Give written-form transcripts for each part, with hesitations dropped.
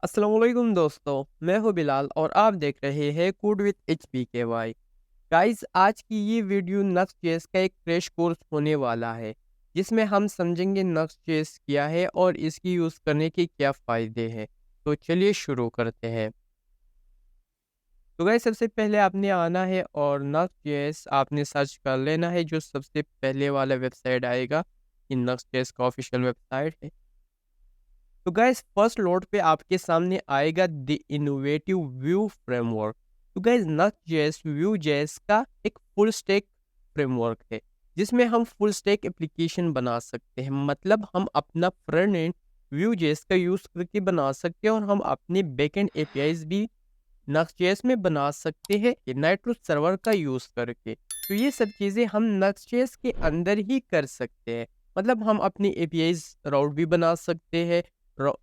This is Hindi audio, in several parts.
अस्सलाम वालेकुम दोस्तों, मैं हूं बिलाल और आप देख रहे हैं कोड विद HPKY। गाइस, आज की ये वीडियो Next.js का एक क्रैश कोर्स होने वाला है, जिसमें हम समझेंगे Next.js क्या है और इसकी यूज़ करने के क्या फ़ायदे हैं। तो चलिए शुरू करते हैं। तो गाइस, सबसे पहले आपने आना है और Next.js आपने सर्च कर लेना है। जो सबसे पहले वाला वेबसाइट आएगा, ये Next.js का ऑफिशियल वेबसाइट है। तो गाइस, फर्स्ट लोड पे आपके सामने आएगा द इनोवेटिव व्यू फ्रेमवर्क। तो गाइस, Next.js Vue.js का एक फुल स्टैक फ्रेमवर्क है, जिसमें हम फुल स्टैक एप्लीकेशन बना सकते हैं। मतलब हम अपना फ्रंट एंड Vue.js का यूज करके बना सकते हैं और हम अपने बैकएंड एपीआईज भी Next.js में बना सकते हैं नाइट्रो सर्वर का यूज करके। तो ये सब चीजें हम Next.js के अंदर ही कर सकते हैं। मतलब हम अपनी एपीआईज राउट भी बना सकते हैं,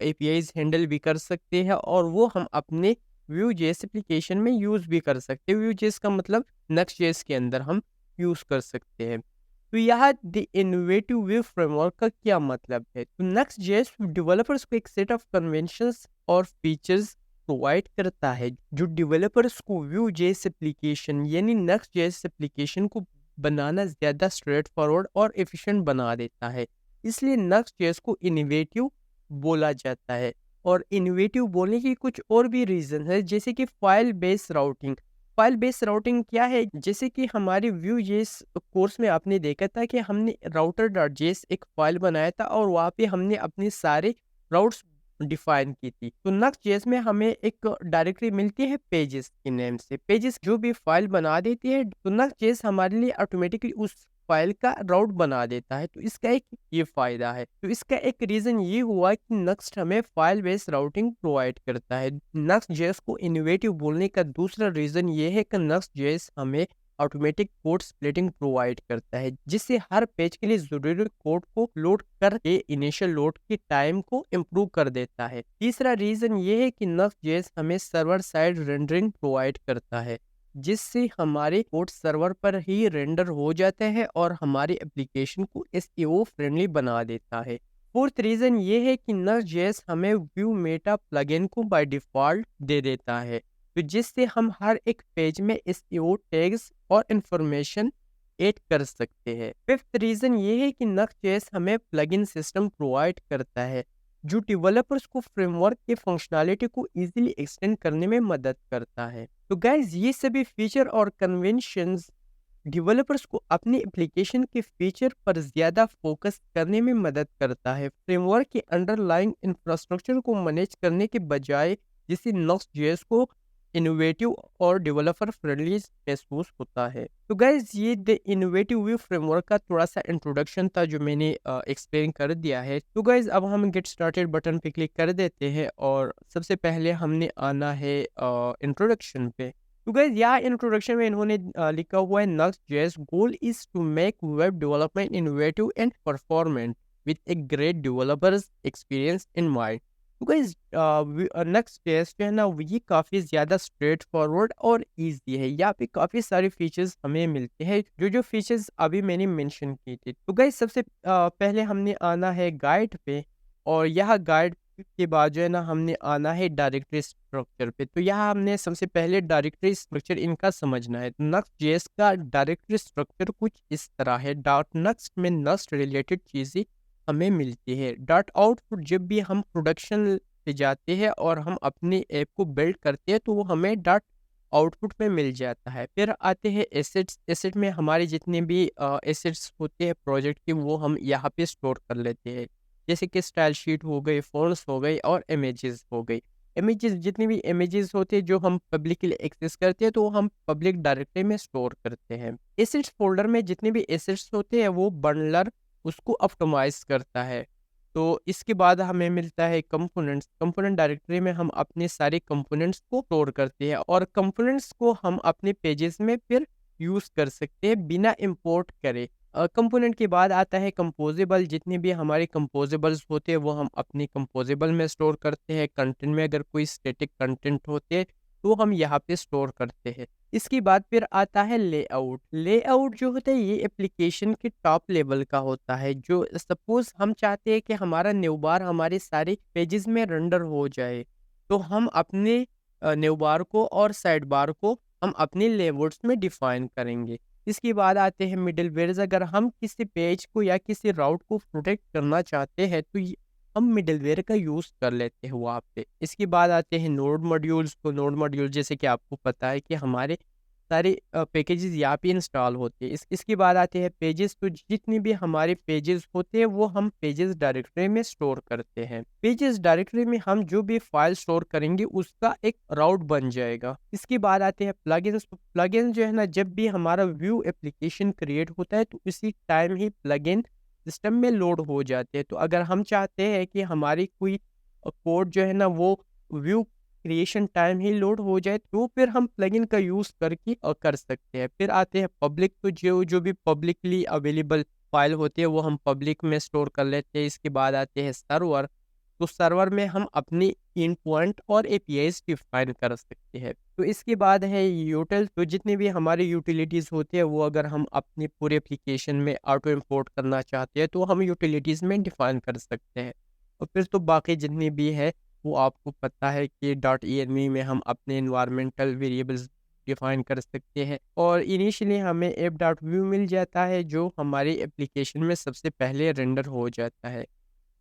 एपीआईज हैंडल भी कर सकते हैं और वो हम अपने Vue.js एप्लीकेशन में यूज भी कर सकते हैं। Vue.js का मतलब Next.js के अंदर हम यूज कर सकते हैं। तो यहाँ द इनोवेटिव व्यू फ्रेमवर्क का क्या मतलब है? तो Next.js डेवलपर्स को एक सेट ऑफ कन्वेंशंस और फीचर्स प्रोवाइड करता है, जो डेवलपर्स को Vue.js एप्लीकेशन यानी Next.js एप्लीकेशन को बनाना ज़्यादा स्ट्रेट फॉरवर्ड और एफिशिएंट बना देता है। इसलिए Next.js को इनोवेटिव बोला जाता है। और इनोवेटिव बोलने की कुछ और भी रीज़न है, जैसे कि file based routing. File based routing क्या है? जैसे कि हमारे Vue.js कोर्स में आपने देखा था कि हमने router.js एक फाइल बनाया था और वहाँ पे हमने अपने सारे राउट्स डिफाइन की थी। तो Next.js में हमें एक डायरेक्टरी मिलती है पेजेस के नेम से। पेजेस जो भी फाइल बना देती है, तो Next.js हमारे लिए ऑटोमेटिकली उस फाइल का राउट बना देता है। तो इसका एक ये फायदा है। तो इसका एक रीजन ये हुआ कि Next हमें फाइल बेस्ड राउटिंग प्रोवाइड करता है। Next.js को इनोवेटिव बोलने का दूसरा रीजन ये है कि Next.js हमें ऑटोमेटिक कोड स्प्लिटिंग प्रोवाइड करता है, जिससे हर पेज के लिए जरूरी कोड को लोड करके इनिशियल लोड के टाइम को इम्प्रूव कर देता है। तीसरा रीजन ये है कि Next.js हमें सर्वर साइड रेंडरिंग प्रोवाइड करता है, जिससे हमारे कोड सर्वर पर ही रेंडर हो जाते हैं और हमारे एप्लीकेशन को एसईओ फ्रेंडली बना देता है। फोर्थ रीजन ये है कि Next.js हमें व्यू मेटा प्लगइन को बाय डिफॉल्ट दे देता है, तो जिससे हम हर एक पेज में एसईओ टैग्स और इंफॉर्मेशन ऐड कर सकते हैं। फिफ्थ रीजन ये है कि Next.js हमें प्लगइन सिस्टम प्रोवाइड करता है, जो डेवलपर्स को फ्रेमवर्क के फंक्शनैलिटी को इजीली एक्सटेंड करने में मदद करता है। तो गाइज, ये सभी फीचर और कन्वेंशंस डेवलपर्स को अपने एप्लीकेशन के फीचर पर ज्यादा फोकस करने में मदद करता है, फ्रेमवर्क के अंडरलाइंग इंफ्रास्ट्रक्चर को मैनेज करने के बजाय, जिससे Next.js को इनोवेटिव और डेवलपर फ्रेंडली महसूस होता है। तो गाइज, ये द इनोवेटिव व्यू फ्रेमवर्क का थोड़ा सा इंट्रोडक्शन था, जो मैंने एक्सप्लेन कर दिया है। तो गाइज, अब हम गेट स्टार्टेड बटन पे क्लिक कर देते हैं और सबसे पहले हमने आना है इंट्रोडक्शन पे। तो गाइस, यहाँ इंट्रोडक्शन में इन्होंने लिखा हुआ है, Next.js goal is to make web development innovative and performant with a great developers experience in mind. तो गाइस, Next.js जो है ना, ये काफ़ी ज़्यादा स्ट्रेट फॉरवर्ड और ईजी है। यहाँ पे काफ़ी सारे फीचर्स हमें मिलते हैं, जो जो फीचर्स अभी मैंने मेंशन किए थे। तो गाइस, सबसे पहले हमने आना है गाइड पे, और यह गाइड के बाद जो है ना, हमने आना है डायरेक्टरी स्ट्रक्चर पे। तो यहाँ हमने सबसे पहले डायरेक्टरी स्ट्रक्चर इनका समझना है। Next.js का डायरेक्टरी स्ट्रक्चर कुछ इस तरह है। डॉट नेक्स्ट में नेक्स्ट रिलेटेड चीज़ें हमें मिलती है। डॉट आउटपुट, जब भी हम प्रोडक्शन पे जाते हैं और हम अपने ऐप को बिल्ड करते हैं, तो वो हमें डॉट आउटपुट में मिल जाता है। फिर आते हैं एसेट्स। एसेट में हमारे जितने भी एसेट्स होते हैं प्रोजेक्ट के, वो हम यहाँ पे स्टोर कर लेते हैं, जैसे कि स्टाइल शीट हो गई, फ़ॉन्ट्स हो गई और इमेजेस हो गई। इमेजेस, जितने भी इमेजेस होते हैं जो हम पब्लिकली एक्सेस करते हैं, तो वो हम पब्लिक डायरेक्टरी में स्टोर करते हैं। एसेट्स फ़ोल्डर में जितने भी एसेट्स होते हैं, वो बंडलर उसको ऑप्टिमाइज़ करता है। तो इसके बाद हमें मिलता है कंपोनेंट्स। कंपोनेंट डायरेक्टरी में हम अपने सारे कंपोनेंट्स को स्टोर करते हैं और कंपोनेंट्स को हम अपने पेजेस में फिर यूज़ कर सकते हैं बिना इम्पोर्ट करे। कंपोनेंट के बाद आता है कंपोजेबल। जितने भी हमारे कंपोजेबल्स होते हैं, वो हम अपने कंपोजेबल में स्टोर करते हैं। कंटेंट में अगर कोई स्टैटिक कंटेंट होते हैं, तो हम यहाँ पे स्टोर करते हैं। इसके बाद फिर आता है लेआउट। लेआउट जो होता है, ये एप्लीकेशन के टॉप लेवल का होता है। जो सपोज हम चाहते हैं कि हमारा न्यू बार हमारे सारे पेजेस में रेंडर हो जाए, तो हम अपने न्यू बार को और साइड बार को हम अपने लेआउट्स में डिफाइन करेंगे। इसके बाद आते हैं मिडलवेयर्स। अगर हम किसी पेज को या किसी राउट को प्रोटेक्ट करना चाहते हैं तो हम मिडलवेयर का यूज़ कर लेते हैं वहाँ पे। इसके बाद आते हैं नोड मॉड्यूल्स। तो नोड मॉड्यूल जैसे कि आपको पता है कि हमारे सारे पैकेजेस यहाँ पे इंस्टॉल होते हैं। इसके बाद आते हैं पेजेस। तो जितने भी हमारे पेजेस होते हैं वो हम पेजेस डायरेक्टरी में स्टोर करते हैं। पेजेस डायरेक्टरी में हम जो भी फाइल स्टोर करेंगे उसका एक राउट बन जाएगा। इसके बाद आते हैं प्लगइन्स। तो प्लगइन जो है ना, जब भी हमारा व्यू एप्लीकेशन क्रिएट होता है तो उसी टाइम ही प्लगइन सिस्टम में लोड हो जाते हैं। तो अगर हम चाहते हैं कि हमारी कोई कोड जो है ना वो व्यू क्रिएशन टाइम ही लोड हो जाए तो फिर हम प्लगइन का यूज़ करके कर सकते हैं। फिर आते हैं पब्लिक। तो जो जो भी पब्लिकली अवेलेबल फाइल होती है वो हम पब्लिक में स्टोर कर लेते हैं। इसके बाद आते हैं सर्वर। तो सर्वर में हम अपनी इन पॉइंट और एपीआईज डिफाइन कर सकते हैं। तो इसके बाद है यूटिल। तो जितने भी हमारे यूटिलिटीज़ होते हैं वो अगर हम अपने पूरे एप्लीकेशन में ऑटो इम्पोर्ट करना चाहते हैं तो हम यूटिलिटीज़ में डिफाइन कर सकते हैं। और फिर तो बाकी जितनी भी है वो आपको पता है कि .env में हम अपने इन्वायरमेंटल वेरिएबल्स डिफाइन कर सकते हैं। और इनिशियली हमें app.view मिल जाता है जो हमारी एप्लीकेशन में सबसे पहले रेंडर हो जाता है।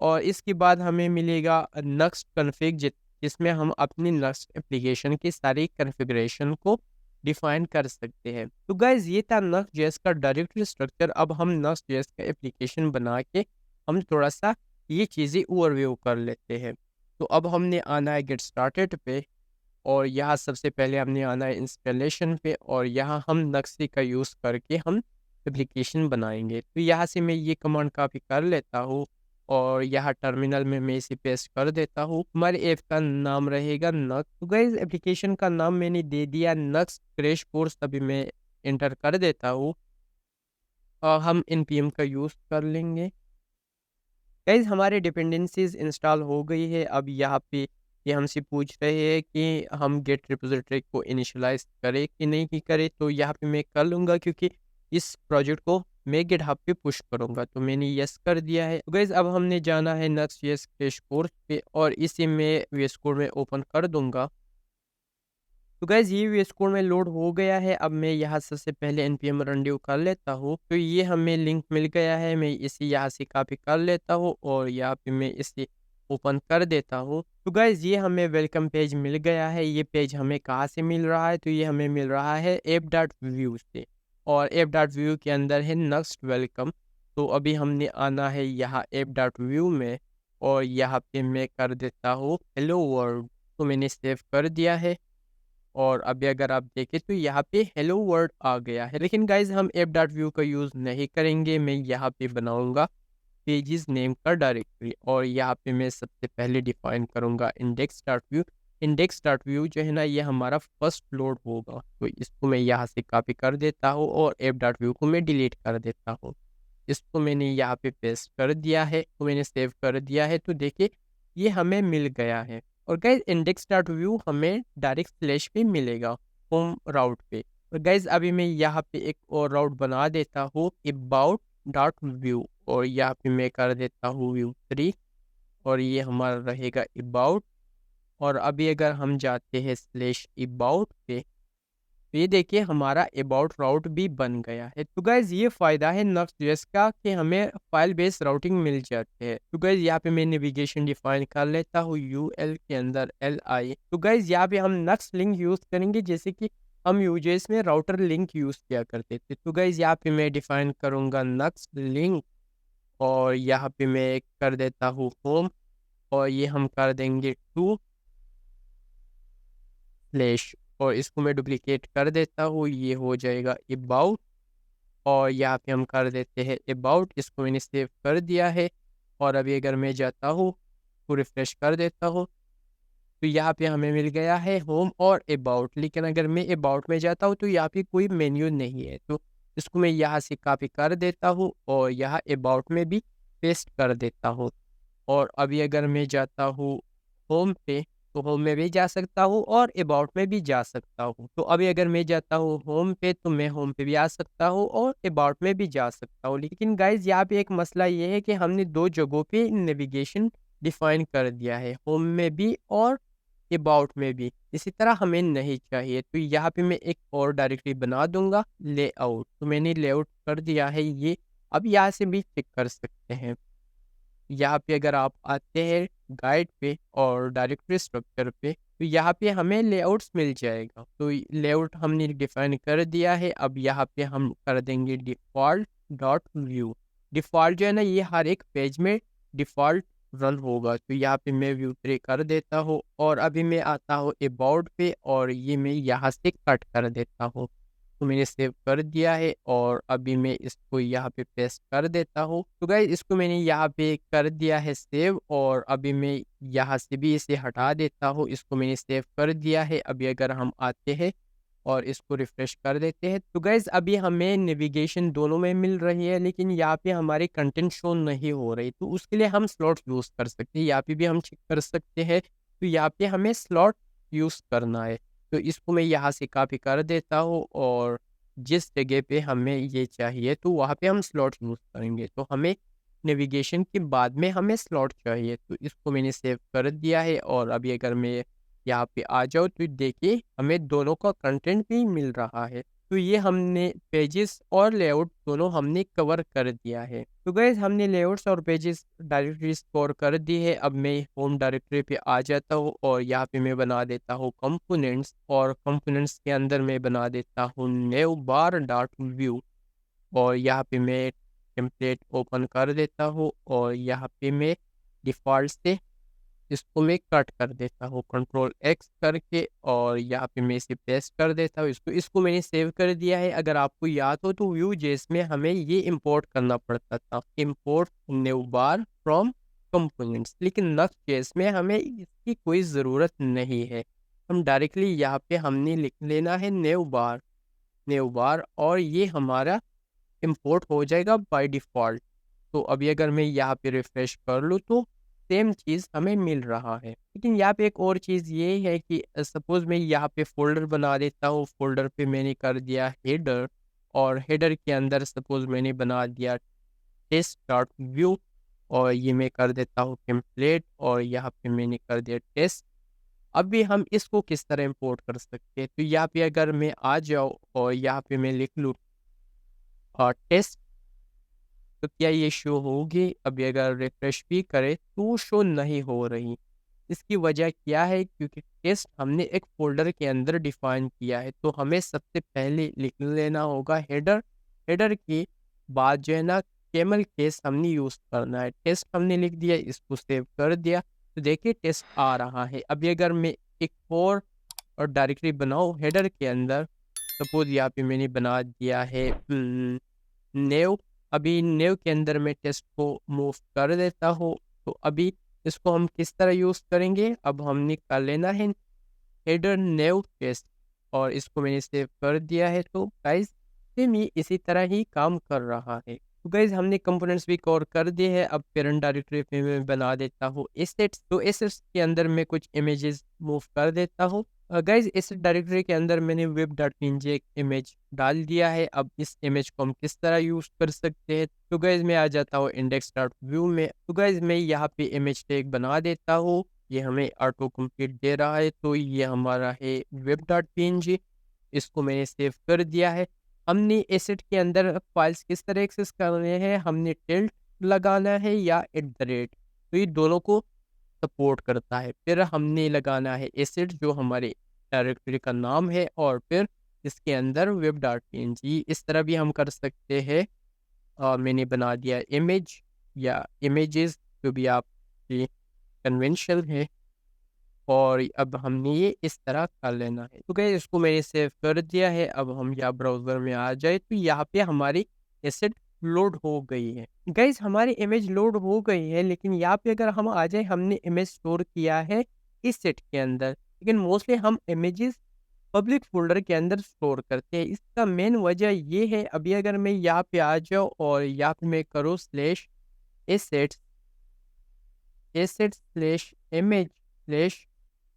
और इसके बाद हमें मिलेगा नेक्स्ट कॉन्फ़िग जिसमें हम अपनी नेक्स्ट एप्लीकेशन की सारी कॉन्फ़िगरेशन को डिफाइन कर सकते हैं। तो गाइज़ ये था नेक्स्ट.js का डायरेक्टरी स्ट्रक्चर। अब हम नेक्स्ट.js का एप्लीकेशन बना के हम थोड़ा सा ये चीज़ें ओवरव्यू कर लेते हैं। तो अब हमने आना है गेट स्टार्टेड पे और यहाँ सबसे पहले हमने आना है इंस्टॉलेशन पे और यहाँ हम नक्शे का यूज़ करके हम एप्लीकेशन बनाएंगे। तो यहाँ से मैं ये कमांड कॉपी कर लेता हूँ और यहाँ टर्मिनल में मैं इसे पेस्ट कर देता हूँ। हमारे ऐप का नाम रहेगा नक्स। तो गाइस एप्लीकेशन का नाम मैंने दे दिया नक्स क्रैश कोर्स। अभी मैं एंटर कर देता हूँ और हम npm का यूज़ कर लेंगे। गाइस हमारे डिपेंडेंसीज इंस्टॉल हो गई है। अब यहाँ पे ये हमसे पूछ रहे हैं कि हम गेट रिपोजिटरी को इनिशियलाइज करें कि नहीं की करें। तो यहाँ पे मैं कर लूँगा क्योंकि इस प्रोजेक्ट को मैं गिटहब पे पुश करूँगा। तो मैंने यस कर दिया है। तो गाइस अब हमने जाना है नेक्स्ट.js क्रैश कोर्स पे और इसे मैं VS कोड में ओपन कर दूँगा। तो गाइज़ ये VS कोड में लोड हो गया है। अब मैं यहाँ सबसे पहले npm रनडू कर लेता हूँ। तो ये हमें लिंक मिल गया है। मैं इसे यहाँ से कॉपी कर लेता हूँ और यहाँ पे मैं इसे ओपन कर देता हूँ। तो गाइज़ ये हमें वेलकम पेज मिल गया है। ये पेज हमें कहाँ से मिल रहा है? तो ये हमें मिल रहा है app.view से और app.view के अंदर है नेक्स्ट वेलकम। तो अभी हमने आना है यहाँ app.view में और यहाँ पे मैं कर देता हूँ हेलो वर्ल्ड। तो मैंने सेव कर दिया है और अभी अगर आप देखें तो यहाँ पे हेलो वर्ल्ड आ गया है। लेकिन गाइज हम app.view का यूज़ नहीं करेंगे। मैं यहाँ पे बनाऊंगा पेजेस नेम का डायरेक्टरी और यहाँ पे मैं सबसे पहले डिफाइन करूँगा index.view। index.view जो है ना ये हमारा फर्स्ट लोड होगा। तो इसको मैं यहाँ से कॉपी कर देता हूँ और app.view को मैं डिलीट कर देता हूँ। इसको मैंने यहाँ पे पेस्ट कर दिया है। तो मैंने सेव कर दिया है। तो देखिए ये हमें मिल गया है। और गाइज index.view हमें डायरेक्ट स्लैश पे मिलेगा होम राउट पे। और गाइज अभी मैं यहाँ पे एक और राउट बना देता हूँ about.view और यहाँ पे मैं कर देता हूँ view3 और ये हमारा रहेगा about। और अभी अगर हम जाते हैं स्लैश about पे तो ये देखिए हमारा अबाउट राउट भी बन गया है। तो गाइज ये फ़ायदा है नेक्स्ट.js का कि हमें फाइल बेस्ड राउटिंग मिल जाती है। तो गाइज यहाँ पे मैं नेविगेशन डिफाइन कर लेता हूँ यूएल के अंदर li। तो गाइज यहाँ पे हम नेक्स्ट लिंक यूज़ करेंगे जैसे कि हम यूजेस में राउटर लिंक यूज़ किया करते थे। तो गाइज यहाँ पे मैं डिफाइन करूँगा नेक्स्ट लिंक और यहाँ पे मैं कर देता हूँ होम और ये हम कर देंगे टू स्लैश और इसको मैं डुप्लीकेट कर देता हूँ। ये हो जाएगा अबाउट और यहाँ पे हम कर देते हैं अबाउट। इसको मैंने सेव कर दिया है और अभी अगर मैं जाता हूँ तो रिफ्रेश कर देता हूँ तो यहाँ पे हमें मिल गया है होम और अबाउट। लेकिन अगर मैं अबाउट में जाता हूँ तो यहाँ पे कोई मेन्यू नहीं है। तो इसको मैं यहाँ से कॉपी कर देता हूँ और यहाँ अबाउट में भी पेस्ट कर देता हूँ। और अभी अगर मैं जाता हूँ होम पे तो होम में भी जा सकता हूँ और अबाउट में भी जा सकता हूँ। तो अभी अगर मैं जाता हूँ होम पे तो मैं होम पे भी आ सकता हूँ और अबाउट में भी जा सकता हूँ। लेकिन गाइज यहाँ पे एक मसला ये है कि हमने दो जगहों पे नेविगेशन डिफाइन कर दिया है, होम में भी और अबाउट में भी इसी तरह हमें नहीं चाहिए। तो यहाँ पे मैं एक और डायरेक्टरी बना दूंगा लेआउट। तो मैंने लेआउट कर दिया है ये। अब यहाँ से भी चेक कर सकते हैं। यहाँ पे अगर आप आते हैं गाइड पे और डायरेक्टरी स्ट्रक्चर पे, तो यहाँ पे हमें लेआउट्स मिल जाएगा। तो लेआउट हमने डिफाइन कर दिया है। अब यहाँ पे हम कर देंगे डिफॉल्ट डॉट व्यू। डिफॉल्ट जो है ना, ये हर एक पेज में डिफॉल्ट रन होगा। तो यहाँ पे मैं व्यू 3 कर देता हूँ और अभी मैं आता हूँ अबाउट पे और ये मैं यहाँ से कट कर देता हूँ। तो मैंने सेव कर दिया है और अभी मैं इसको यहाँ पे पेस्ट कर देता हूँ। तो गाइस इसको मैंने यहाँ पे कर दिया है सेव और अभी मैं यहाँ से भी इसे हटा देता हूँ। इसको मैंने सेव कर दिया है। अभी अगर हम आते हैं और इसको रिफ्रेश कर देते हैं, तो गाइस अभी हमें नेविगेशन दोनों में मिल रही है, लेकिन यहाँ पे हमारी कंटेंट शो नहीं हो रही। तो उसके लिए हम स्लॉट यूज़ कर सकते हैं। यहाँ पे भी हम चेक कर सकते हैं। तो यहाँ पे हमें स्लॉट यूज़ करना है। तो इसको मैं यहाँ से कॉपी कर देता हूँ और जिस जगह पे हमें ये चाहिए तो वहाँ पे हम स्लॉट यूज़ करेंगे। तो हमें नेविगेशन के बाद में हमें स्लॉट चाहिए। तो इसको मैंने सेव कर दिया है और अभी अगर मैं यहाँ पे आ जाओ तो देखिए हमें दोनों का कंटेंट भी मिल रहा है। तो ये हमने पेजेस और लेआउट दोनों हमने कवर कर दिया है। तो गाइस हमने लेआउट्स और पेजेस डायरेक्टरी स्टोर कर दी है। अब मैं होम डायरेक्टरी पे आ जाता हूँ और यहाँ पे मैं बना देता हूँ कंपोनेंट्स और कंपोनेंट्स के अंदर मैं बना देता हूँ न्यू बार डॉट व्यू और यहाँ पे मैं टेम्पलेट ओपन कर देता हूँ और यहाँ पे मैं डिफ़ॉल्ट से इसको मैं कट कर देता हूँ कंट्रोल एक्स करके और यहाँ पे मैं इसे पेस्ट कर देता हूँ। इसको मैंने सेव कर दिया है। अगर आपको याद हो तो व्यू जेस में हमें ये इंपोर्ट करना पड़ता था, import new bar from components, लेकिन नक्स्ट जेस में हमें इसकी कोई ज़रूरत नहीं है। हम डायरेक्टली यहाँ पे हमने लिख लेना है न्यू बार और ये हमारा इंपोर्ट हो जाएगा बाय डिफ़ॉल्ट। तो अभी अगर मैं यहाँ पे रिफ्रेश कर लूँ तो सेम चीज़ हमें मिल रहा है। लेकिन यहाँ पे एक और चीज़ ये है कि सपोज़ मैं यहाँ पे फ़ोल्डर बना देता हूँ। फ़ोल्डर पे मैंने कर दिया हेडर और हेडर के अंदर सपोज़ मैंने बना दिया टेस्ट डॉट व्यू और ये मैं कर देता हूँ टेम्पलेट और यहाँ पे मैंने कर दिया टेस्ट। अभी हम इसको किस तरह इंपोर्ट कर सकते हैं? तो यहाँ पे अगर मैं आ जाऊँ और यहाँ पे मैं लिख लूँ टेस्ट, तो क्या ये शो होगी? अभी अगर रिफ्रेश भी करें तो शो नहीं हो रही। इसकी वजह क्या है? क्योंकि टेस्ट हमने एक फ़ोल्डर के अंदर डिफ़ाइन किया है। तो हमें सबसे पहले लिख लेना होगा हेडर। हेडर के बाद जो है ना कैमल केस हमने यूज़ करना है। टेस्ट हमने लिख दिया, इसको सेव कर दिया। तो देखिए टेस्ट आ रहा है। अभी अगर मैं एक और डायरेक्टरी बनाऊँ हेडर के अंदर, सपोज़ यहाँ पे मैंने बना दिया है नेव। अभी नेव के अंदर मैं टेस्ट को मूव कर देता हूँ। तो अभी इसको हम किस तरह यूज़ करेंगे? अब हमने कर लेना है हेडर नेव टेस्ट और इसको मैंने सेव कर दिया है। तो गाइस सेम ये इसी तरह ही काम कर रहा है। तो गाइस हमने कंपोनेंट्स भी कवर कर दिए हैं। अब पेरेंट डायरेक्टरी पे मैं बना देता हूँ एसेट्स। तो एसेट्स के अंदर मैं कुछ इमेजेस मूव कर देता हूँ। गाइस इस डायरेक्टरी के अंदर मैंने web.png एक इमेज डाल दिया है। अब इस इमेज को हम किस तरह यूज़ कर सकते हैं? तो गाइस मैं आ जाता हूँ index.view में। तो गाइस मैं यहाँ पे इमेज टैग बना देता हूँ। ये हमें ऑटो कंप्लीट दे रहा है। तो ये हमारा है web.png। इसको मैंने सेव कर दिया है। हमने एसेट के अंदर फाइल्स किस तरह एक्सेस करने हैं? हमने टिल्ट लगाना है या @ तो ये दोनों को सपोर्ट करता है। फिर हमने लगाना है एसेट जो हमारे डायरेक्टरी का नाम है और फिर इसके अंदर web.png। इस तरह भी हम कर सकते हैं। मैंने बना दिया इमेज या इमेजेस, जो भी आपकी कन्वेंशन है और अब हमने ये इस तरह कर लेना है। तो गाइस इसको मैंने सेव कर दिया है। अब हम यहाँ ब्राउज़र में आ जाए तो यहाँ पे हमारी एसेट लोड हो गई है। गाइस हमारी इमेज लोड हो गई है, लेकिन यहाँ पे अगर हम आ जाए, हमने इमेज स्टोर किया है इस सेट के अंदर, लेकिन मोस्टली हम इमेजेस पब्लिक फ़ोल्डर के अंदर स्टोर करते हैं। इसका मेन वजह ये है, अभी अगर मैं यहाँ पे आ जाऊँ और यहाँ पे मैं करूँ slash assets slash image slash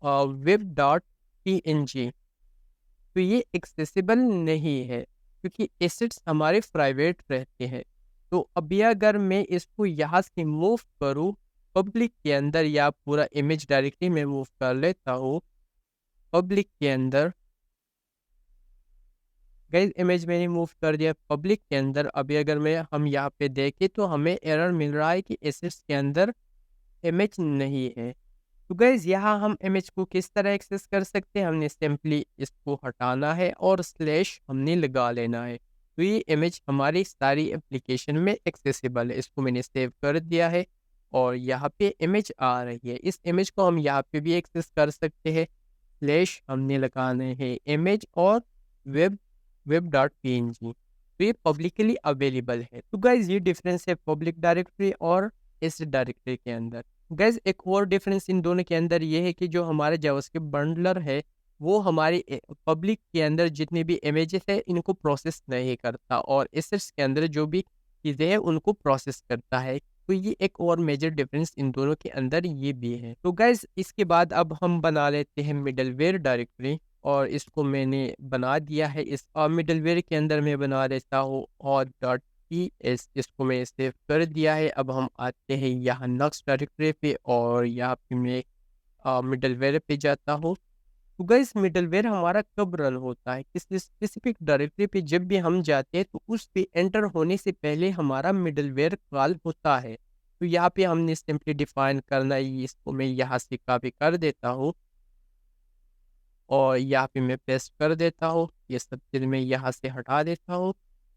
web.png, तो ये एक्सेसिबल नहीं है क्योंकि एसेट्स हमारे प्राइवेट रहते हैं। तो अभी अगर मैं इसको यहाँ से मूव करूँ पब्लिक के अंदर या पूरा इमेज डायरेक्टली मैं मूव कर लेता हूँ पब्लिक के अंदर। गाइस इमेज मैंने मूव कर दिया पब्लिक के अंदर। अभी अगर मैं हम यहाँ पे देखें तो हमें एरर मिल रहा है कि एसेट्स के अंदर इमेज नहीं है। तो गाइस यहाँ हम इमेज को किस तरह एक्सेस कर सकते हैं, हमने सिंपली इसको हटाना है और स्लैश हमने लगा लेना है। तो ये इमेज हमारी सारी एप्लीकेशन में एक्सेसिबल है। इसको मैंने सेव कर दिया है और यहाँ पे इमेज आ रही है। इस इमेज को हम यहाँ पे भी एक्सेस कर सकते हैं। स्लैश हमने लगाने हैं इमेज और वेब web.png। तो ये पब्लिकली अवेलेबल है। तो गाइज ये डिफरेंस है पब्लिक डायरेक्टरी और इस डायरेक्टरी के अंदर। गाइज एक और डिफरेंस इन दोनों के अंदर ये है कि जो हमारे जावास्क्रिप्ट बंडलर है वो हमारे पब्लिक के अंदर जितने भी इमेजेस है इनको प्रोसेस नहीं करता और एसेट्स के अंदर जो भी चीज़ें हैं उनको प्रोसेस करता है। तो ये एक और मेजर डिफरेंस इन दोनों के अंदर ये भी है। तो गाइज इसके बाद अब हम बना लेते हैं मिडलवेयर डायरेक्टरी और इसको मैंने बना दिया है। इस मिडलवेयर के अंदर मैं बना देता हूँ auth.ps। इसको मैं सेव कर दिया है। अब हम आते हैं यहाँ नेक्स्ट डायरेक्टरी पे और यहाँ पे मैं मिडलवेयर पे जाता हूँ। तो गाइस मिडलवेयर हमारा कब रन होता है, किसी स्पेसिफिक डायरेक्टरी पे जब भी हम जाते हैं तो उस पे एंटर होने से पहले हमारा मिडलवेयर कॉल होता है। तो यहाँ पे हमने सिंपली डिफाइन करना है। इसको मैं यहाँ से कॉपी कर देता हूँ और यहाँ पे मैं पेस्ट कर देता हूँ। ये सब चीज़ मैं यहाँ से हटा देता हूँ।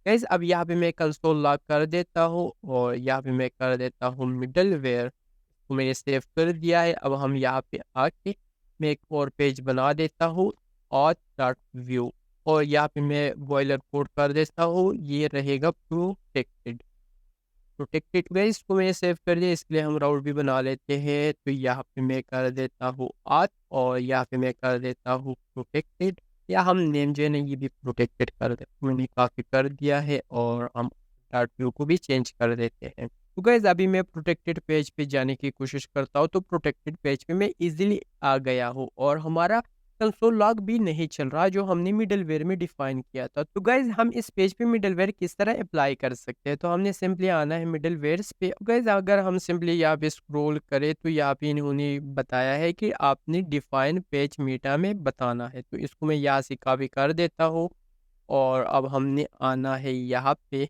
गाइस अब यहाँ पे मैं कंसोल लॉग कर देता हूँ और यहाँ पे मैं कर देता हूँ मिडलवेयर को मैंने सेव कर दिया है। अब हम यहाँ पे आके मैं एक और पेज बना देता हूँ auth.view और यहाँ पे मैं बॉयलर कोड कर देता हूँ। ये रहेगा प्रोटेक्टेड गए। इसको मैंने सेव कर दिया, इसके लिए हम राउट भी बना लेते हैं। तो यहाँ पे मैं कर देता हूँ auth और यहाँ पे मैं कर देता हूँ प्रोटेक्टेड या हम नेम जो है ना ये भी प्रोटेक्टेड कर दे। मैंने काफ़ी कर दिया है और हम .view को भी चेंज कर देते हैं। तो गाइज अभी मैं प्रोटेक्टेड पेज पे जाने की कोशिश करता हूँ तो प्रोटेक्टेड पेज पे मैं इजीली आ गया हूँ और हमारा कंसोल लॉग भी नहीं चल रहा जो हमने मिडलवेयर में डिफाइन किया था। तो गाइज हम इस पेज पे मिडलवेयर किस तरह अप्लाई कर सकते हैं, तो हमने सिंपली आना है मिडलवेयर पे। गाइज अगर हम सिंपली यहाँ पे स्क्रॉल करें तो यहाँ पे इन्होंने बताया है कि आपने डिफाइन पेज मीटा में बताना है। तो इसको मैं यहाँ से कॉपी कर देता हूँ और अब हमने आना है यहाँ पे।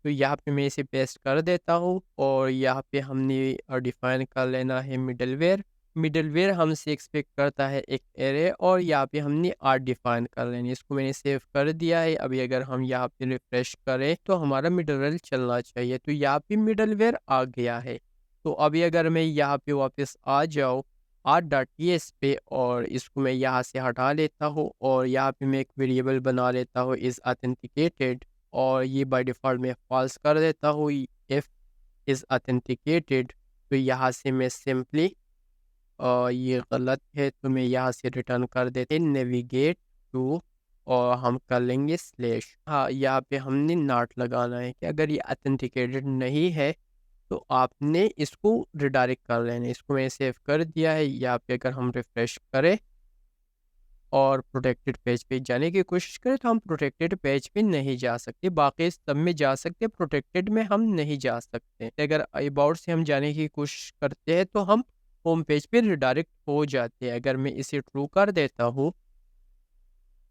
तो यहाँ पे मैं इसे पेस्ट कर देता हूँ और यहाँ पे हमने डिफाइन कर लेना है मिडलवेयर। मिडलवेयर हमसे एक्सपेक्ट करता है एक एरे और यहाँ पे हमने आर डिफाइन कर लेनी। इसको मैंने सेव कर दिया है। अभी अगर हम यहाँ पे रिफ्रेश करें तो हमारा मिडलवेयर चलना चाहिए। तो यहाँ पे मिडलवेयर आ गया है। तो अभी अगर मैं यहाँ पे वापस आ जाऊँ auth.ts पे और इसको मैं यहाँ से हटा लेता हूँ और यहाँ पे मैं एक वेरिएबल बना लेता हूँ इज़ ऑथेंटिकेटेड और ये बाय डिफ़ॉल्ट मैं फॉल्स कर देता हूँ इफ़ इज़ ऑथेंटिकेटेड। तो यहाँ से मैं सिंपली ये गलत है तो मैं यहाँ से रिटर्न कर देते नेविगेट टू और हम कर लेंगे स्लैश। हाँ यहाँ पे हमने नॉट लगाना है कि अगर ये ऑथेंटिकेटेड नहीं है तो आपने इसको रिडायरेक्ट कर लेना है। इसको मैंने सेव कर दिया है। यहाँ पे अगर हम रिफ्रेश करें और प्रोटेक्टेड पेज पे जाने की कोशिश करें तो हम प्रोटेक्टेड पेज पे नहीं जा सकते, बाकी सब में जा सकते, प्रोटेक्टेड में हम नहीं जा सकते। अगर अबाउट से हम जाने की कोशिश करते हैं तो हम होम पेज पे रिडायरेक्ट हो जाते हैं। अगर मैं इसे ट्रू कर देता हूँ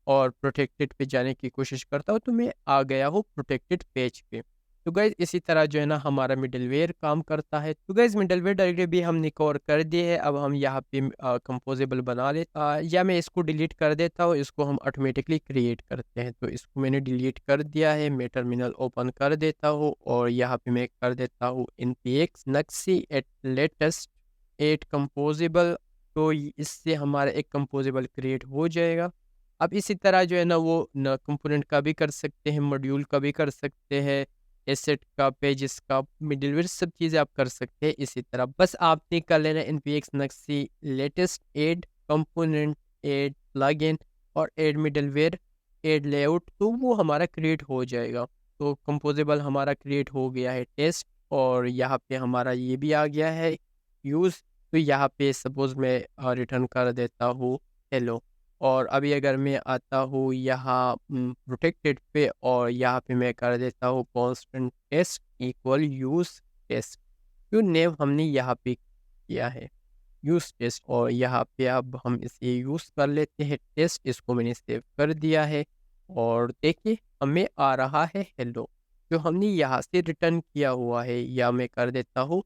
और प्रोटेक्टेड पे जाने की कोशिश करता हूँ तो मैं आ गया हूँ प्रोटेक्टेड पेज पे। तो गाइज इसी तरह जो है ना हमारा मिडलवेयर काम करता है। तो गाइज मिडलवेयर डायरेक्टली भी हमने कवर कर दिए है। अब हम यहाँ पे कंपोजेबल बना लेता या मैं इसको डिलीट कर देता हूँ, इसको हम ऑटोमेटिकली क्रिएट करते हैं। तो इसको मैंने डिलीट कर दिया है। मैं टर्मिनल ओपन कर देता हूँ और यहाँ पे मैं कर देता हूँ npx Nakshi eight latest 8 composable. तो इससे हमारा एक कंपोजेबल क्रिएट हो जाएगा। अब इसी तरह जो है ना वो न कंपोनेंट का भी कर सकते हैं, मॉड्यूल का भी कर सकते हैं, एसेट का, पेजेस का, मिडलवेयर सब चीज़ें आप कर सकते हैं। इसी तरह बस आपने कर लेना npx nuxi latest add component add plugin और ऐड मिडलवेयर ऐड लेआउट, तो वो हमारा क्रिएट हो जाएगा। तो कंपोजेबल हमारा क्रिएट हो गया है टेस्ट और यहाँ पे हमारा ये भी आ गया है यूज़। तो यहाँ पे सपोज मैं रिटर्न कर देता हूँ हेलो और अभी अगर मैं आता हूँ यहाँ प्रोटेक्टेड पे और यहाँ पे मैं कर देता हूँ constant test equal use test. जो नेम हमने यहाँ पे किया है यूज़ टेस्ट, और यहाँ पे अब हम इसे यूज़ कर लेते हैं टेस्ट। इसको मैंने सेव कर दिया है और देखिए हमें आ रहा है हेलो, जो हमने यहाँ से रिटर्न किया हुआ है। या मैं कर देता हूँ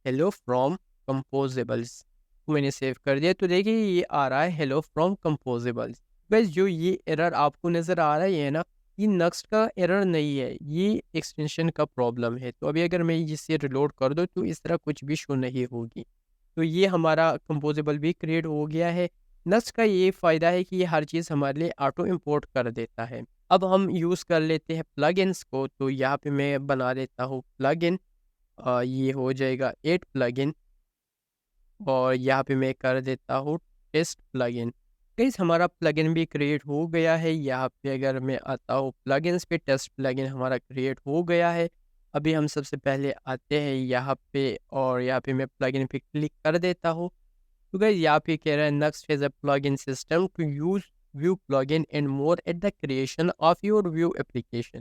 हेलो फ्रॉम कंपोजेबल्स, मैंने सेव कर दिया तो देखिए ये आ रहा है हेलो फ्रॉम कंपोजेबल्स। बस जो ये एरर आपको नज़र आ रहा है ना, ये नक्स्ट का एरर नहीं है, ये एक्सटेंशन का प्रॉब्लम है। तो अभी अगर मैं इसे रिलोड कर दूँ तो इस तरह कुछ भी शो नहीं होगी। तो ये हमारा कंपोजेबल भी क्रिएट हो गया है। नक्स्ट का ये फ़ायदा है कि ये हर चीज़ हमारे लिए ऑटो इम्पोर्ट कर देता है। अब हम यूज़ कर लेते हैं प्लगइन्स को, तो यहाँ पे मैं बना देता हूँ प्लगइन। ये हो जाएगा 8 प्लगइन और यहाँ पे मैं कर देता हूँ टेस्ट प्लगइन। गाइस हमारा प्लगइन भी क्रिएट हो गया है। यहाँ पे अगर मैं आता हूँ प्लगइन्स पे, टेस्ट प्लगइन हमारा क्रिएट हो गया है। अभी हम सबसे पहले आते हैं यहाँ पे और यहाँ पे मैं प्लगइन पे क्लिक कर देता हूँ। तो गाइस यहाँ पे कह रहा है next is a plugin system to use Vue plugin and more at the creation of your Vue application.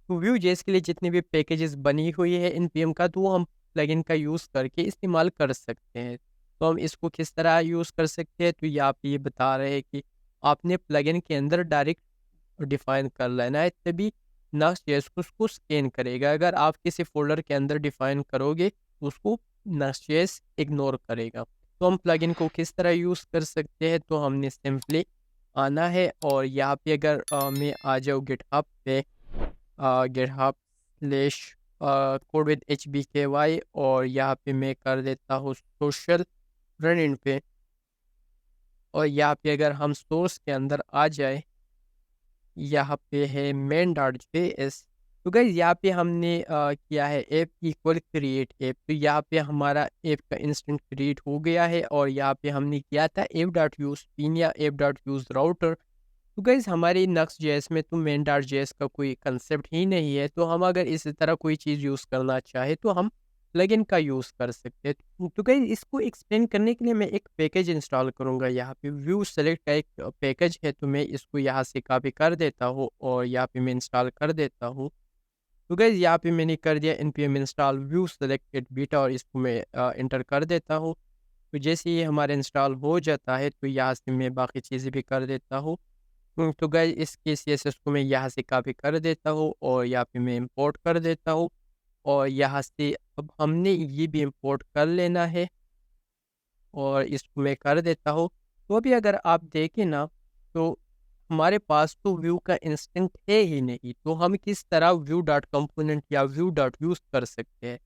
तो व्यू जेएस के लिए जितने भी पैकेजेस बनी हुई है npm का, तो वो हम प्लगइन का यूज़ करके इस्तेमाल कर सकते हैं। तो हम इसको किस तरह यूज़ कर सकते हैं, तो यहाँ पे ये बता रहे हैं कि आपने प्लगइन के अंदर डायरेक्ट डिफाइन कर लेना है, तभी नेक्स्ट जेएस उसको स्कैन करेगा। अगर आप किसी फोल्डर के अंदर डिफाइन करोगे तो उसको नेक्स्ट जेएस इग्नोर करेगा। तो हम प्लगइन को किस तरह यूज़ कर सकते हैं, तो हमने सिंपली आना है और यहाँ पे अगर मैं आ जाऊँ गिटहब पे, GitHub slash code with HBKY, और यहाँ पे मैं कर देता हूँ सोशल रन इन पे, और यहाँ पे अगर हम सोर्स के अंदर आ जाए, यहाँ पे है main.js। तो गाइज यहाँ पे हमने किया है ऐप इक्वल क्रिएट ऐप, तो यहाँ पे हमारा ऐप का इंस्टेंट क्रिएट हो गया है और यहाँ पे हमने किया था app.use पिन या app.use राउटर। तो गाइज हमारी नक्स्ट जेएस में तो main.js का कोई कंसेप्ट ही नहीं है, तो हम अगर इसी तरह कोई चीज़ यूज़ करना चाहे तो हम प्लगइन का यूज़ कर सकते हैं। तो गाइज इसको एक्सप्लेन करने के लिए मैं एक पैकेज इंस्टॉल करूँगा। यहाँ पे व्यू सेलेक्ट का एक पैकेज है, तो मैं इसको यहाँ से कॉपी कर देता हूँ और यहाँ पे मैं इंस्टॉल कर देता हूँ। तो गाइज यहाँ पे मैंने कर दिया npm install view selected beta और इसको मैं इंटर कर देता हूँ। तो जैसे ये हमारा इंस्टॉल हो जाता है तो यहाँ से मैं बाकी चीज़ें भी कर देता हूँ। तो गाइस इसके CSS को मैं यहाँ से कॉपी कर देता हूँ और यहाँ पे मैं इंपोर्ट कर देता हूँ और यहाँ से अब हमने ये भी इंपोर्ट कर लेना है और इसको मैं कर देता हूँ। तो अभी अगर आप देखें ना, तो हमारे पास तो व्यू का इंस्टेंट है ही नहीं, तो हम किस तरह व्यू डॉट कंपोनेंट या व्यू डॉट यूज़ कर सकते हैं।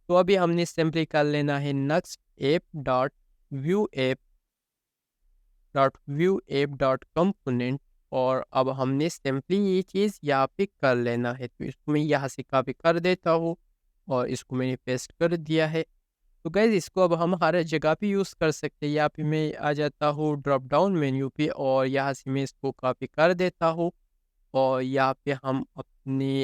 तो अभी हमने सिंपली कर लेना है next app dot view app dot view app dot component, और अब हमने सिंपली ये चीज़ यहाँ पे कर लेना है। तो इसको मैं यहाँ से कॉपी कर देता हूँ और इसको मैंने पेस्ट कर दिया है। तो गाइज़ इसको अब हम हर जगह पे यूज़ कर सकते हैं। यहाँ पे मैं आ जाता हूँ ड्रॉप डाउन मेन्यू पे और यहाँ से मैं इसको कॉपी कर देता हूँ और यहाँ पे हम अपने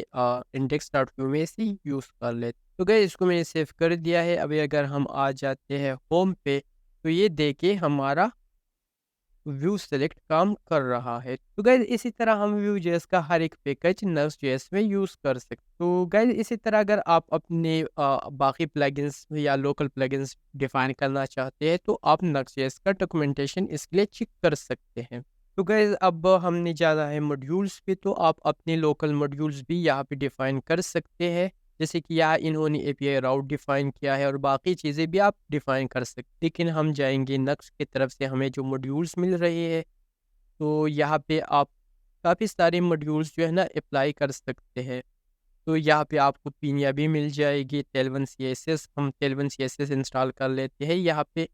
इंडेक्स डॉट व्यू में से यूज़ कर लेते। तो गाइज़ इसको मैंने सेव कर दिया है। अभी अगर हम आ जाते हैं होम पे, तो ये देखिए हमारा व्यू सेलेक्ट काम कर रहा है। तो गाइज इसी तरह हम व्यू जेएस का हर एक पैकेज नेक्स्ट जेएस में यूज़ कर सकते। तो गाइज इसी तरह अगर आप अपने बाकी प्लगइन्स या लोकल प्लगइन्स डिफाइन करना चाहते हैं तो आप नेक्स्ट जेएस का डॉक्यूमेंटेशन इसके लिए चेक कर सकते हैं। तो गाइज अब हमने ज़्यादा है मॉड्यूल्स पे, तो आप अपने लोकल मॉड्यूल्स भी यहाँ पे डिफाइन कर सकते हैं। जैसे कि यहाँ इन्होंने एपीआई राउट डिफाइन किया है और बाकी चीज़ें भी आप डिफाइन कर सकते। लेकिन हम जाएंगे नेक्स्ट की तरफ से हमें जो मॉड्यूल्स मिल रहे हैं, तो यहाँ पे आप काफ़ी सारे मॉड्यूल्स जो है ना अप्लाई कर सकते हैं। तो यहाँ पे आपको पिनिया भी मिल जाएगी, टेलवन CSS, हम टेलवन CSS इंस्टॉल कर लेते हैं यहाँ पे।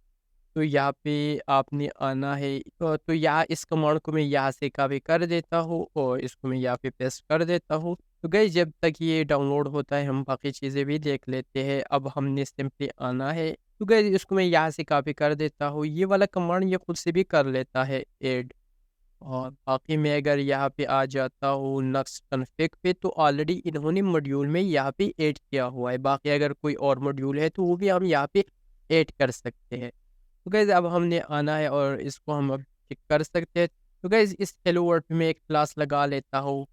तो यहाँ पे आपने आना है, तो यहाँ इस कमांड को मैं यहाँ से कॉपी कर देता हूँ और इसको मैं यहाँ पे पेस्ट कर देता हूँ। तो गाइस जब तक ये डाउनलोड होता है हम बाकी चीज़ें भी देख लेते हैं। अब हमने सिंपली आना है, तो गाइस इसको मैं यहाँ से कॉपी कर देता हूँ। ये वाला कमांड ये खुद से भी कर लेता है ऐड, और बाकी मैं अगर यहाँ पे आ जाता हूँ नेक्स्ट कॉन्फ़िग पे, तो ऑलरेडी इन्होंने मॉड्यूल में यहाँ पे ऐड किया हुआ है। बाकी अगर कोई और मॉड्यूल है तो वो भी हम यहाँ पे ऐड कर सकते हैं। तो गाइज़ अब हमने आना है और इसको हम अब चेक कर सकते हैं। तो गाइज़ इस हेलो वर्ल्ड पे मैं एक क्लास लगा लेता हूँ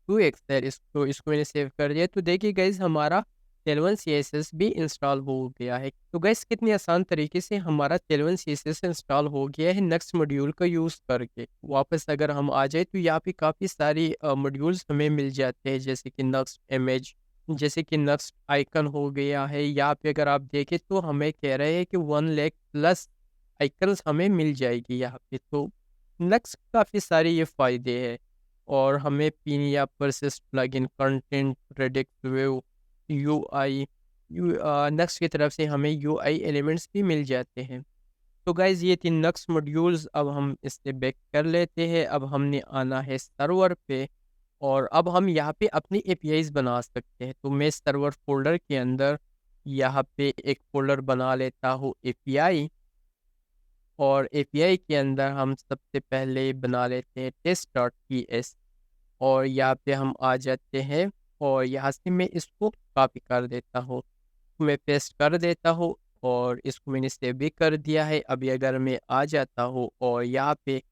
2xl, इसको मैंने सेव कर दिया। तो देखिए गाइज़ हमारा टेलवन सीएसएस भी इंस्टॉल हो गया है। तो गाइस कितनी आसान तरीके से हमारा टेलवन सीएसएस इंस्टॉल हो गया है नेक्स्ट मॉड्यूल का यूज़ करके। वापस अगर हम आ जाए तो यहाँ पे काफ़ी सारी मॉड्यूल्स हमें मिल जाते हैं, जैसे कि नेक्स्ट इमेज, जैसे कि नेक्स्ट आइकन हो गया है। यहाँ पे अगर आप देखें तो हमें कह रहे हैं कि 1 लाख प्लस आइकन्स हमें मिल जाएगी यहाँ पे। तो नेक्स्ट काफ़ी सारे ये फ़ायदे हैं। और हमें पिन या persist plugin content predict view UI next की तरफ से हमें यूआई एलिमेंट्स भी मिल जाते हैं। तो गाइज़ ये 3 नेक्स्ट मॉड्यूल्स अब हम इससे बैक कर लेते हैं। अब हमने आना है सर्वर पे और अब हम यहाँ पे अपनी एपीआईज़ बना सकते हैं। तो मैं सर्वर फ़ोल्डर के अंदर यहाँ पे एक फ़ोल्डर बना लेता हूँ एपीआई, और एपीआई के अंदर हम सबसे पहले बना लेते हैं test.ts, और यहाँ पे हम आ जाते हैं और यहाँ से मैं इसको कॉपी कर देता हूँ। मैं पेस्ट कर देता हूँ और इसको मैंने सेव भी कर दिया है। अभी अगर मैं आ जाता हूँ और यहाँ पे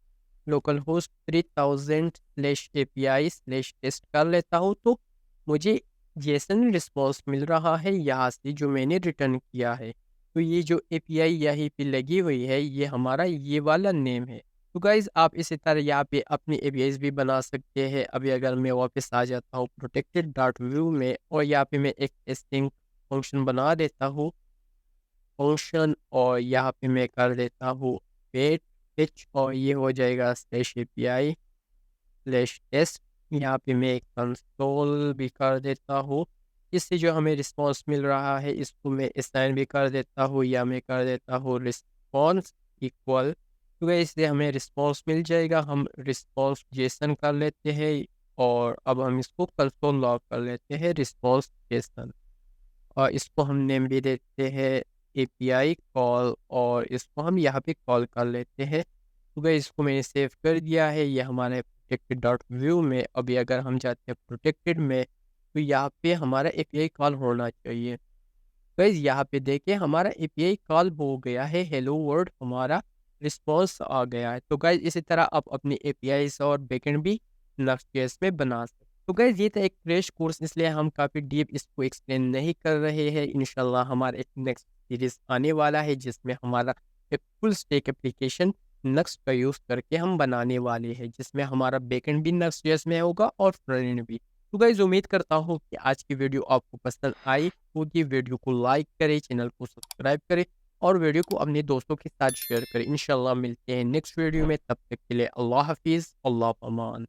लोकल होस्ट 3000/API/टेस्ट कर लेता हूँ, तो मुझे जेसन रिस्पॉन्स मिल रहा है यहाँ से जो मैंने रिटर्न किया है। तो ये जो एपीआई यहीं पे लगी हुई है, ये हमारा ये वाला नेम है। तो गाइज़ आप इसी तरह यहाँ पे अपनी एपीआईज़ भी बना सकते हैं। अभी अगर मैं वापस आ जाता हूँ प्रोटेक्टेड डॉट व्यू में और यहाँ पे मैं एक टेस्टिंग फंक्शन बना देता हूँ फंक्शन, और यहाँ पे मैं कर देता हूँ वेट पिच, और ये हो जाएगा स्लैश एपीआई स्लैश टेस्ट। यहाँ पे मैं एक कंसोल भी कर देता हूँ। इससे जो हमें रिस्पॉन्स मिल रहा है इसको मैं असाइन भी कर देता हूँ, या मैं कर देता हूँ रिस्पॉन्स इक्वल, क्योंकि इससे हमें रिस्पॉन्स मिल जाएगा। हम रिस्पॉन्स जेसन कर लेते हैं और अब हम इसको कंसोल लॉग कर लेते हैं रिस्पॉन्स जेसन, और इसको हम नेम भी देते हैं एपीआई कॉल, और इसको हम यहाँ पे कॉल कर लेते हैं। तो गाइस इसको मैंने सेव कर दिया है, ये हमारे प्रोटेक्टेड डॉट व्यू में। अभी अगर हम जाते हैं प्रोटेक्टेड में तो यहाँ पे हमारा एपीआई कॉल होना चाहिए। गाइस यहाँ पे देखिए हमारा एपीआई कॉल हो गया है, हेलो वर्ल्ड हमारा रिस्पॉन्स आ गया है। तो गाइस इसी तरह आप अपनी एपीआईज और बैकएंड भी नेक्स्ट.js में बना सकते हैं। तो गाइस ये था एक क्रैश कोर्स, इसलिए हम काफ़ी डीप इसको एक्सप्लेन नहीं कर रहे हैं। इंशाल्लाह हमारा एक नेक्स्ट सीरीज आने वाला है जिसमें हमारा एक फुल स्टैक एप्लीकेशन नेक्स्ट का यूज़ करके हम बनाने वाले हैं, जिसमें हमारा बैकएंड भी नेक्स्ट.js में होगा और फ्रंट एंड भी। तो गाइस उम्मीद करता हूँ कि आज की वीडियो आपको पसंद आई होगी। वीडियो को लाइक करें, चैनल को सब्सक्राइब करें और वीडियो को अपने दोस्तों के साथ शेयर करें। इंशाल्लाह मिलते हैं नेक्स्ट वीडियो में, तब तक के लिए अल्लाह हाफिज़, अल्लाह अमान।